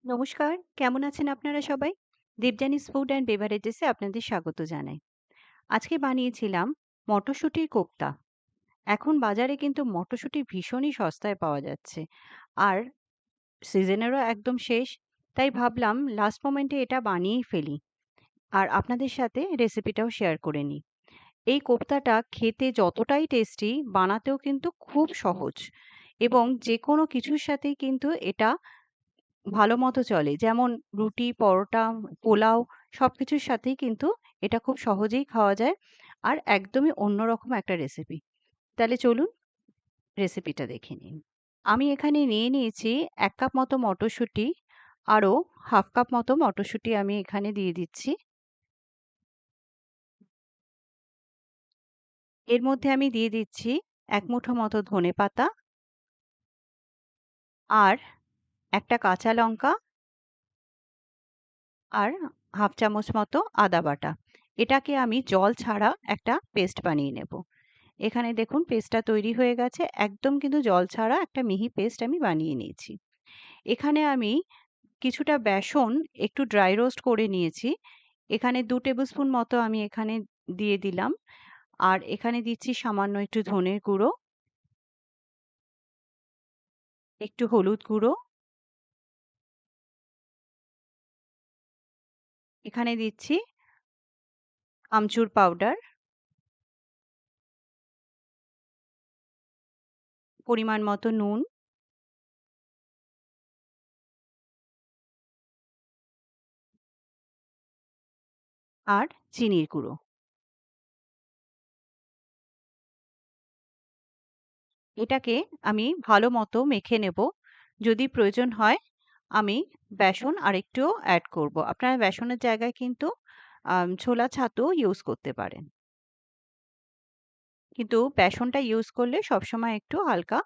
নমস্কার, কেমন আছেন আপনারা সবাই? দেবযানীস ফুড অ্যান্ড বেভারেজেসে আপনাদের স্বাগত জানাই। আজকে বানিয়েছিলাম মটরশুঁটির কোপ্তা। এখন বাজারে কিন্তু মটরশুঁটি ভীষণই সস্তায় পাওয়া যাচ্ছে। আর সিজনেরও একদম শেষ। তাই ভাবলাম লাস্ট মোমেন্টে এটা বানিয়েই ফেলি। আর আপনাদের সাথে রেসিপিটাও শেয়ার করে নিই। এই কোপ্তাটা খেতে যতটাই টেস্টি, বানাতেও কিন্তু খুব সহজ। এবং যেকোনো কিছুর সাথেই কিন্তু এটা ভালোমতো চলে। যেমন রুটি, পরোটা, পোলাও সবকিছুর সাথেই কিন্তু এটা খুব সহজেই খাওয়া যায়। আর একদমই অন্যরকম একটা রেসিপি। তাহলে চলুন রেসিপিটা দেখে নিন। আমি এখানে নিয়ে নিয়েছি ১ কাপ মতো মটরশুঁটি, আরও ১/২ কাপ মতো মটরশুঁটি আমি এখানে দিয়ে দিচ্ছি। এর মধ্যে আমি দিয়ে দিচ্ছি ১ মুঠো মতো ধনেপাতা আর ১ টা কাঁচা লঙ্কা আর ১/২ চামচ মতো আদা বাটা। এটাকে আমি জল ছাড়া একটা পেস্ট বানিয়ে নেব। এখানে দেখুন পেস্টটা তৈরি হয়ে গেছে। একদম কিন্তু জল ছাড়া একটা মিহি পেস্ট আমি বানিয়ে নিয়েছি। এখানে আমি কিছুটা বেসন একটু ড্রাই রোস্ট করে নিয়েছি। এখানে ২ টেবিল স্পুন মতো আমি এখানে দিয়ে দিলাম। আর এখানে দিচ্ছি সামান্য একটু ধনের গুঁড়ো, একটু হলুদ গুঁড়ো, এখানে দিচ্ছি আমচুর পাউডার, পরিমাণ মতো নুন, আর চিনির গুঁড়ো। এটাকে আমি ভালো মতো মেখে নেব। যদি প্রয়োজন হয় আমি বেসন আরেকটুও অ্যাড করব। আপনারা বেসনের জায়গায় কিন্তু ছোলা ছাতুও ইউজ করতে পারেন। কিন্তু বেসনটা ইউজ করলে সবসময় একটু হালকা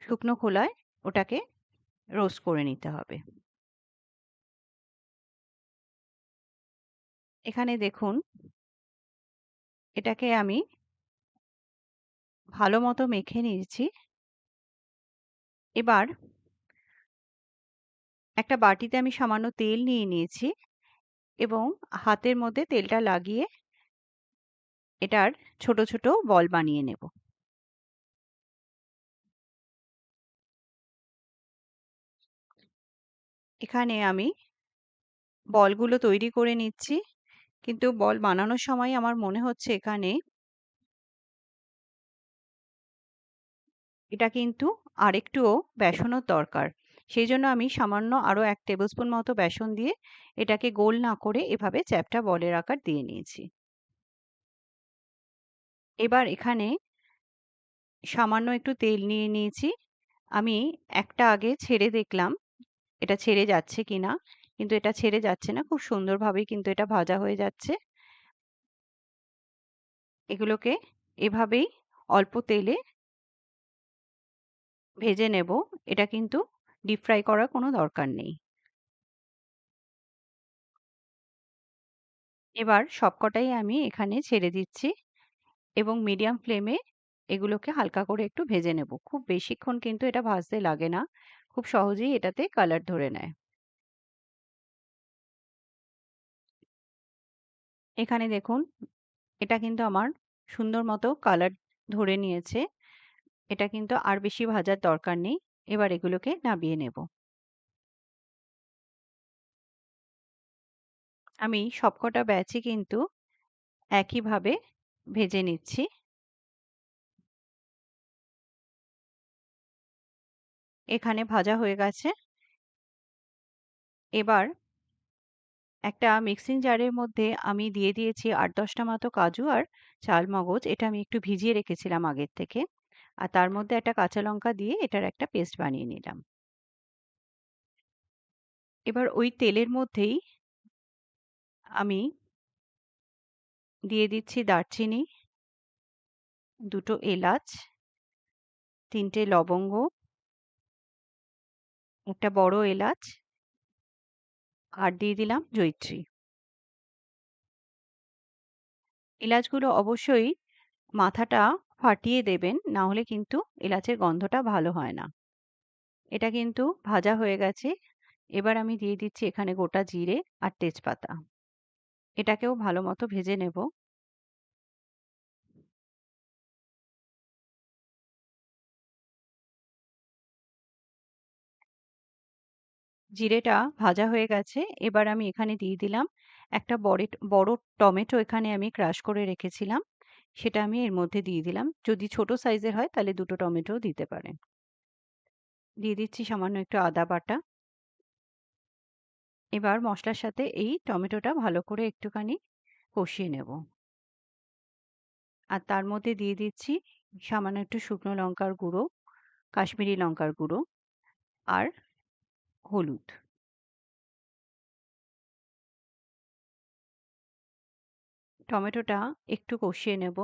শুকনো খোলায় ওটাকে রোস্ট করে নিতে হবে। এখানে দেখুন এটাকে আমি ভালো মতো মেখে নিয়েছি। এবার একটা বাটিতে আমি সামান্য তেল নিয়ে নিয়েছি এবং হাতের মধ্যে তেলটা লাগিয়ে এটার ছোট ছোট বল বানিয়ে নেব। এখানে আমি বলগুলো তৈরি করে নিচ্ছি। কিন্তু বল বানানোর সময় আমার মনে হচ্ছে এখানে এটা কিন্তু আরেকটুও বেসনের দরকার। সেইজন্য আমি সামান্য আরও ১ টেবিল স্পুন মতো বেসন দিয়ে এটাকে গোল না করে এভাবে চ্যাপ্টা বলের আকার দিয়ে নিয়েছি। এবার এখানে সামান্য একটু তেল নিয়ে নিয়েছি। আমি একটা আগে ছেড়ে দেখলাম এটা ছেড়ে যাচ্ছে কিনা। কিন্তু এটা ছেড়ে যাচ্ছে না। খুব সুন্দরভাবেই কিন্তু এটা ভাজা হয়ে যাচ্ছে। এগুলোকে এভাবেই অল্প তেলে ভেজে নেব। এটা কিন্তু ডিপ ফ্রাই করার কোনো দরকার নেই। এবার সবকটাই আমি এখানে ছেড়ে দিচ্ছি এবং মিডিয়াম ফ্লেমে এগুলোকে হালকা করে একটু ভেজে নেব। খুব বেশিক্ষণ কিন্তু এটা ভাজতে লাগে না। খুব সহজেই এটাতে কালার ধরে নেয়। এখানে দেখুন এটা কিন্তু আমার সুন্দর মতো কালার ধরে নিয়েছে। এটা কিন্তু আর বেশি ভাজার দরকার নেই। এবার এগুলোকে নামিয়ে নেব। আমি সবকটা ব্যাচই কিন্তু একইভাবে ভেজে নিচ্ছি। এখানে ভাজা হয়ে গেছে। এবার একটা মিক্সিং জারের মধ্যে আমি দিয়ে দিয়েছি ৮-১০ টা মতো কাজু আর চালমগজ। এটা আমি একটু ভিজিয়ে রেখেছিলাম আগের থেকে। আর তার মধ্যে একটা কাঁচা লঙ্কা দিয়ে এটার একটা পেস্ট বানিয়ে নিলাম। এবার ওই তেলের মধ্যেই আমি দিয়ে দিচ্ছি দারচিনি, ২ টো এলাচ, ৩ টে লবঙ্গ, একটা বড় এলাচ আর দিয়ে দিলাম জয়িত্রী। এলাচগুলো অবশ্যই মাথাটা ফাটিয়ে দেবেন, না হলে কিন্তু এলাচের গন্ধটা ভালো হয় না। এটা কিন্তু ভাজা হয়ে গেছে। এবার আমি দিয়ে দিচ্ছি এখানে গোটা জিরে আর তেজপাতা। এটাকেও ভালো মতো ভেজে নেব। জিরেটা ভাজা হয়ে গেছে। এবার আমি এখানে দিয়ে দিলাম একটা বড় টমেটো এখানে আমি ক্রাশ করে রেখেছিলাম। সেটা আমি এর মধ্যে দিয়ে দিলাম। যদি ছোট সাইজের হয় তাহলে ২ টো টমেটোও দিতে পারেন। দিয়ে দিচ্ছি সামান্য একটু আদা বাটা। এবার মসলার সাথে এই টমেটোটা ভালো করে একটুখানি কষিয়ে নেব। আর তার মধ্যে দিয়ে দিচ্ছি সামান্য একটু শুকনো লঙ্কার গুঁড়ো, কাশ্মীরি লঙ্কার গুঁড়ো আর হলুদ। টমেটোটা একটু কষিয়ে নেব।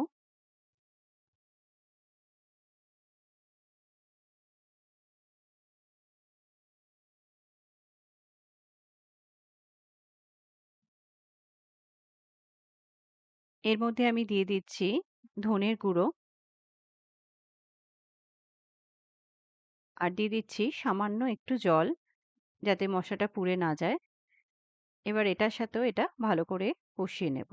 এর মধ্যে আমি দিয়ে দিচ্ছি ধনের গুঁড়ো আর দিয়ে দিচ্ছি সামান্য একটু জল, যাতে মশলাটা পুড়ে না যায়। এবার এটার সাথেও এটা ভালো করে কষিয়ে নেব।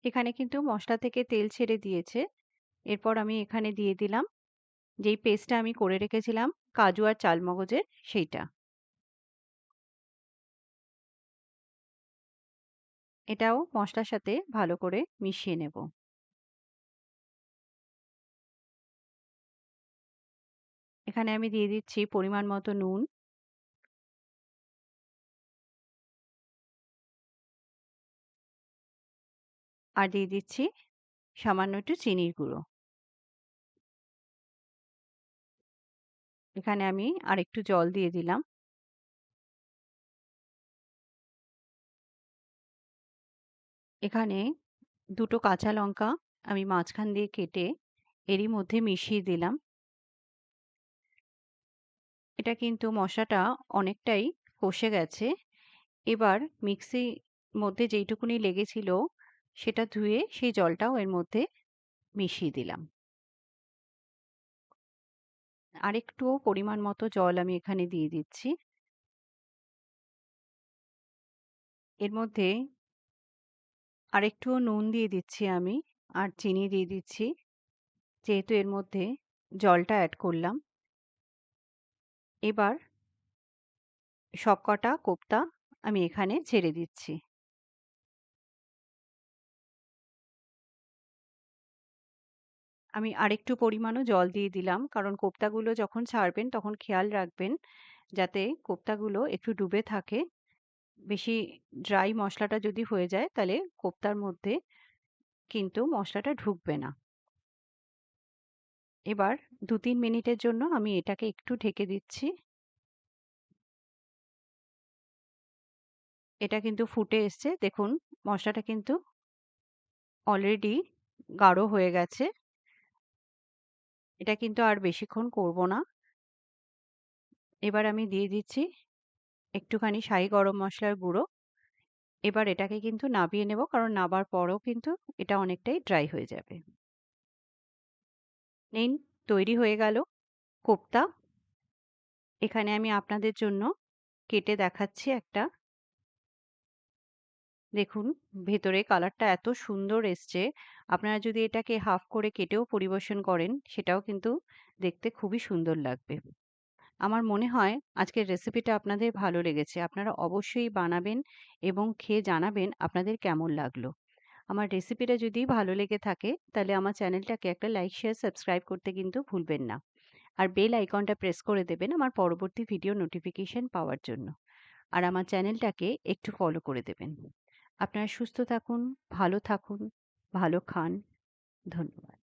এখানে কিন্তু মশলা থেকে তেল ছেড়ে দিয়েছে। এরপর আমি এখানে দিয়ে দিলাম যেই পেস্টটা আমি করে রেখেছিলাম কাজু আর চালমগজের সেইটা। এটাও মশলার সাথে ভালো করে মিশিয়ে নেব। এখানে আমি দিয়ে দিচ্ছি পরিমাণ মতো নুন আর দিয়ে দিচ্ছি সামান্য একটু চিনির গুঁড়ো। এখানে আমি আরেকটু জল দিয়ে দিলাম। এখানে ২ টো কাঁচা লঙ্কা আমি মাঝখান দিয়ে কেটে এরই মধ্যে মিশিয়ে দিলাম। এটা কিন্তু মশলাটা অনেকটাই কষে গেছে। এবার মিক্সির মধ্যে যেইটুকুনি লেগেছিল সেটা ধুয়ে সেই জলটাও এর মধ্যে মিশিয়ে দিলাম। আরেকটু পরিমাণ মতো জল আমি এখানে দিয়ে দিচ্ছি। এর মধ্যে আরেকটুও নুন দিয়ে দিচ্ছি আমি আর চিনি দিয়ে দিচ্ছি। যেহেতু এর মধ্যে জলটা অ্যাড করলাম। এবার সবকটা কোপ্তা আমি এখানে ছেড়ে দিচ্ছি। আমি আরেকটু পরিমাণও জল দিয়ে দিলাম। কারণ কোপ্তাগুলো যখন ছাড়বেন তখন খেয়াল রাখবেন যাতে কোপ্তাগুলো একটু ডুবে থাকে। বেশি ড্রাই মশলাটা যদি হয়ে যায় তাহলে কোপ্তার মধ্যে কিন্তু মশলাটা ঢুকবে না। এবার ২-৩ মিনিটের জন্য আমি এটাকে একটু ঢেকে দিচ্ছি। এটা কিন্তু ফুটে এসছে। দেখুন মশলাটা কিন্তু অলরেডি গাঢ় হয়ে গেছে। এটা কিন্তু আর বেশিক্ষণ করব না। এবার আমি দিয়ে দিচ্ছি একটুখানি শাহি গরম মসলার গুঁড়ো। এবার এটাকে কিন্তু নাবিয়ে নেব কারণ নাবার পরেও কিন্তু এটা অনেকটাই ড্রাই হয়ে যাবে। নিন, তৈরি হয়ে গেল কোপ্তা। এখানে আমি আপনাদের জন্য কেটে দেখাচ্ছি একটা। দেখুন ভেতরে কালারটা এত সুন্দর এসছে। আপনারা যদি এটাকে হাফ করে কেটেও পরিবেশন করেন সেটাও কিন্তু দেখতে খুবই সুন্দর লাগবে। আমার মনে হয় আজকের রেসিপিটা আপনাদের ভালো লেগেছে। আপনারা অবশ্যই বানাবেন এবং খেয়ে জানাবেন আপনাদের কেমন লাগলো। আমার রেসিপিটা যদি ভালো লেগে থাকে তাহলে আমার চ্যানেলটাকে একটা লাইক, শেয়ার, সাবস্ক্রাইব করতে কিন্তু ভুলবেন না। আর বেল আইকনটা প্রেস করে দেবেন আমার পরবর্তী ভিডিও নোটিফিকেশন পাওয়ার জন্য। আর আমার চ্যানেলটাকে একটু ফলো করে দেবেন। আপনারা সুস্থ থাকুন, ভালো থাকুন, ভালো খান। ধন্যবাদ।